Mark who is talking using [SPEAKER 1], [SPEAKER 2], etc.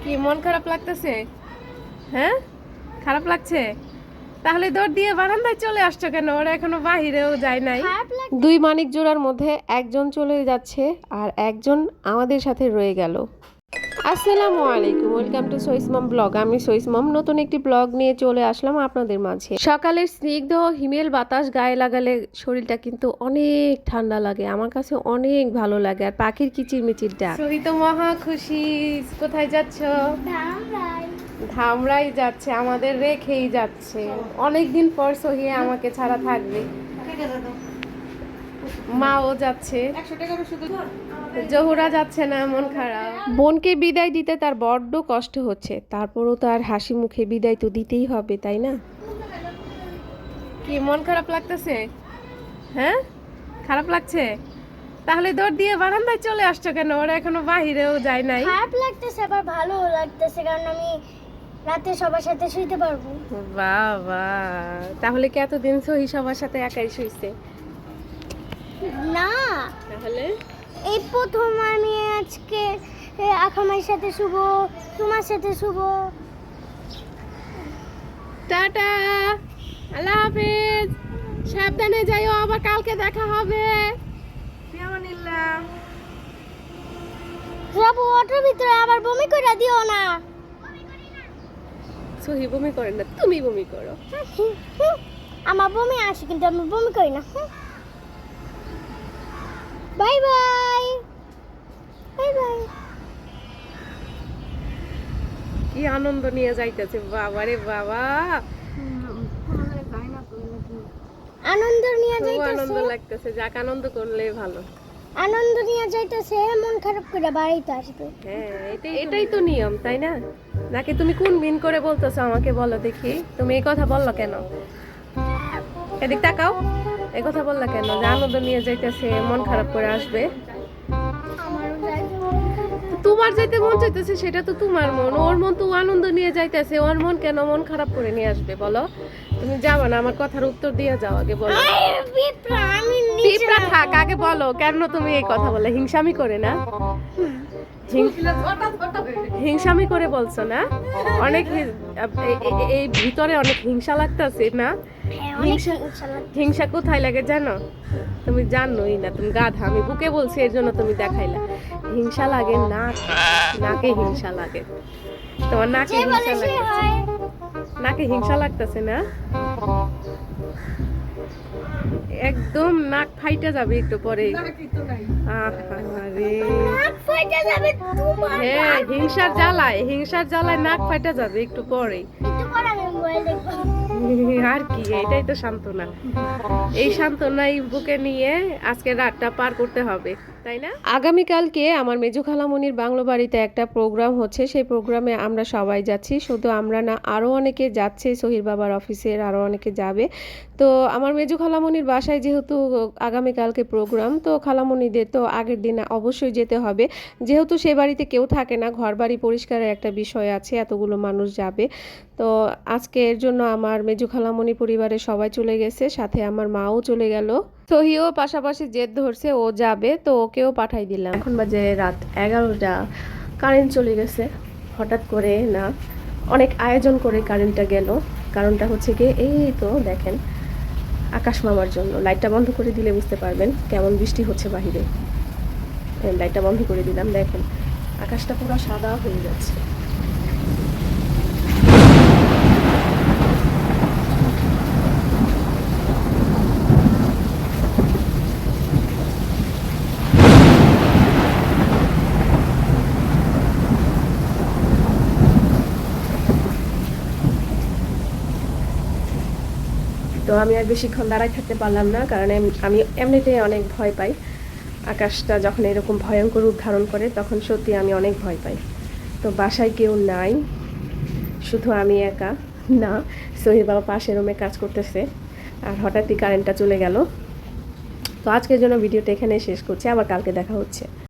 [SPEAKER 1] কি মন খারাপ লাগতেছে? হ্যাঁ, খারাপ লাগছে? তাহলে দৌড় দিয়ে বারান্দায় চলে আসছো কেন? ওরা এখনো বাহিরেও যায় নাই। দুই মানিক জোড়ার মধ্যে একজন চলে যাচ্ছে আর একজন আমাদের সাথে রয়ে গেল। আসসালামু আলাইকুম, ওয়েলকাম টু সইসমম ব্লগ। আমি সইসমম নতুন একটি ব্লগ নিয়ে চলে আসলাম আপনাদের মাঝে। সকালের স্নিগ্ধ হিমেল বাতাস গায়ে লাগালে শরীরটা কিন্তু অনেক ঠান্ডা লাগে, আমার কাছে অনেক ভালো লাগে। আর পাখির কিচিরমিচির ডাক, সহি তো মহা খুশি। কোথায় যাচ্ছ? ধামরাই যাচ্ছে, আমাদের রেখেই যাচ্ছে। অনেকদিন পর সহি আমাকে ছাড়া থাকবে। মাও যাচ্ছে, জহুরা যাচ্ছে না, মন খারাপ। বোনকে বিদায় দিতে তার বড্ড কষ্ট হচ্ছে, তারপরও তার হাসি মুখে বিদায় তো দিতেই হবে, তাই না? কি মন খারাপ লাগতেছে? হ্যাঁ, খারাপ লাগছে? তাহলে দৌড় দিয়ে বারান্দায় চলে আসছো কেন? ওরা এখনো বাহিরেও যায় নাই।
[SPEAKER 2] খারাপ লাগতেছে, আবার ভালো লাগতেছে, কারণ আমি রাতে সবার সাথে শুইতে পারবো।
[SPEAKER 1] বাবা, তাহলে কি এতদিন সহি সবার সাথে একাই শুইছে?
[SPEAKER 2] না,
[SPEAKER 1] তাহলে
[SPEAKER 2] এই প্রথম আমি আজকে আখামার সাথে শুভ, তোমার সাথে শুভ।
[SPEAKER 1] টাটা, আল্লাহ হাফেজ, সাবধানে যাইও, আবার কালকে দেখা হবে।
[SPEAKER 2] যাবো ওটার ভিতরে, আবার বমি করে দিও না।
[SPEAKER 1] সহি বমি করে না, তুমি বমি করো।
[SPEAKER 2] আমার বমি আসে কিন্তু আমি বমি করি না। Bye bye, bye bye.
[SPEAKER 1] কি আনন্দ নিয়ে যাইতেছে, বাবারে বাবা,
[SPEAKER 2] আনন্দ নিয়ে
[SPEAKER 1] খুব আনন্দ
[SPEAKER 2] যাইতেছে,
[SPEAKER 1] লাগতেছে। যাক, আনন্দ করলে ভালো।
[SPEAKER 2] আনন্দ নিয়ে যাইতেছে, মন খারাপ করে বাড়িতে আসবে।
[SPEAKER 1] হ্যাঁ, এটাই তো নিয়ম, তাই না? নাকি তুমি কোন বিন করে বলতেছো আমাকে বলো দেখি। তুমি এই কথা বললো কেন? এদিক তাকাও, এই কথা বললা কেন যে আনন্দ নিয়ে যাইতেছে, মন খারাপ করে আসবে? তোমার যাইতে মন চাইতেছে, সেটা তো তোমার মন। ওর মন তো আনন্দ নিয়ে যাইতেছে, ওর মন কেন মন খারাপ করে নিয়ে আসবে বলো? তুমি যাবা না? আমার কথার উত্তর দিয়ে যাও, আগে বলো। পিঁপড়া থাক, আগে বলো কেন তুমি এই কথা বলে? হিংসামি করে না? হিংসামি করে বলছো না? অনেক এই ভিতরে অনেক হিংসা লাগতেছে না? হিংসা কোথায় লাগে জানো? তুমি জানোই না, তুমি গাধা। আমি বুকে বলছি, এর জন্য তুমি দেখাইলা। হিংসা লাগে নাকে হিংসা লাগে। তোমার নাকে হিংসা লাগতেছে, নাকে হিংসা লাগতেছে না? একদম নাক ফাইটা যাবে একটু পরে। হ্যাঁ, হিংসার জ্বালায় নাক ফাইটা যাবে একটু পরেই। আর কি, এটাই তো সান্ত্বনা। এই সান্ত্বনাই বুকে নিয়ে আজকে রাতটা পার করতে হবে, তাই না? আগামীকালকে আমার মেজু খালামণির বাংলো বাড়িতে একটা প্রোগ্রাম হচ্ছে, সেই প্রোগ্রামে আমরা সবাই যাচ্ছি। শুধু আমরা না, আরও অনেকে যাচ্ছে, সহির বাবার অফিসের আরও অনেকে যাবে। তো আমার মেজু খালামণির বাসায় যেহেতু আগামীকালকে প্রোগ্রাম, তো খালামণিদের তো আগের দিন অবশ্যই যেতে হবে। যেহেতু সে বাড়িতে কেউ থাকে না, ঘর বাড়ি পরিষ্কারের একটা বিষয় আছে, এতগুলো মানুষ যাবে। তো আজকে এর জন্য আমার মেজু খালামণি পরিবারের সবাই চলে গেছে, সাথে আমার মাও চলে গেল। সহিও পাশাপাশি জেদ ধরছে ও যাবে, তো ওকেও পাঠাই দিলাম। এখন বাজে রাত 11টা, কারেন্ট চলে গেছে হঠাৎ করে। না, অনেক আয়োজন করে কারেন্টটা গেল। কারণটা হচ্ছে কি, এই তো দেখেন, আকাশ মামার জন্য। লাইটটা বন্ধ করে দিলে বুঝতে পারবেন কেমন বৃষ্টি হচ্ছে বাহিরে। লাইটটা বন্ধ করে দিলাম, দেখেন আকাশটা পুরো সাদা হয়ে যাচ্ছে। তো আমি আর বেশিক্ষণ দাঁড়ায় থাকতে পারলাম না, কারণ আমি এমনিতেই অনেক ভয় পাই। আকাশটা যখন এরকম ভয়ঙ্কর রূপ ধারণ করে, তখন সত্যি আমি অনেক ভয় পাই। তো বাসায় কেউ নাই, শুধু আমি একা। না, সোহির বাবা পাশের রুমে কাজ করতেছে, আর হঠাৎই কারেন্টটা চলে গেল। তো আজকের জন্য ভিডিওটা এখানে শেষ করছি, আবার কালকে দেখা হচ্ছে।